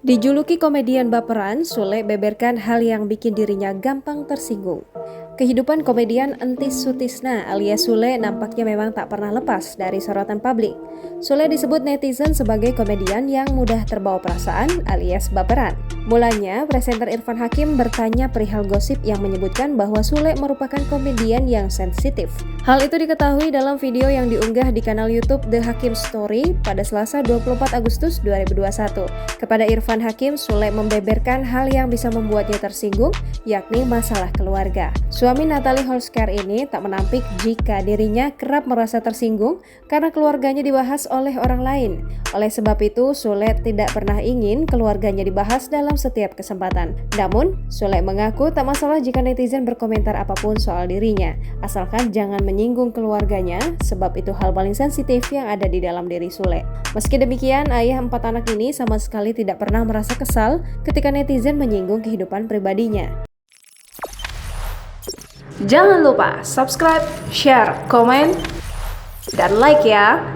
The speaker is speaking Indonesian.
Dijuluki komedian baperan, Sule beberkan hal yang bikin dirinya gampang tersinggung. Kehidupan komedian Entis Sutisna alias Sule nampaknya memang tak pernah lepas dari sorotan publik. Sule disebut netizen sebagai komedian yang mudah terbawa perasaan alias baperan. Mulanya, presenter Irfan Hakim bertanya perihal gosip yang menyebutkan bahwa Sule merupakan komedian yang sensitif. Hal itu diketahui dalam video yang diunggah di kanal YouTube The Hakim Story pada Selasa 24 Agustus 2021. Kepada Irfan Hakim, Sule membeberkan hal yang bisa membuatnya tersinggung, yakni masalah keluarga. Suami Natalie Holzker ini tak menampik jika dirinya kerap merasa tersinggung karena keluarganya dibahas oleh orang lain. Oleh sebab itu, Sule tidak pernah ingin keluarganya dibahas dalam setiap kesempatan. Namun, Sule mengaku tak masalah jika netizen berkomentar apapun soal dirinya, asalkan jangan menyinggung keluarganya, sebab itu hal paling sensitif yang ada di dalam diri Sule. Meski demikian, ayah 4 anak ini sama sekali tidak pernah merasa kesal ketika netizen menyinggung kehidupan pribadinya. Jangan lupa subscribe, share, komen, dan like ya!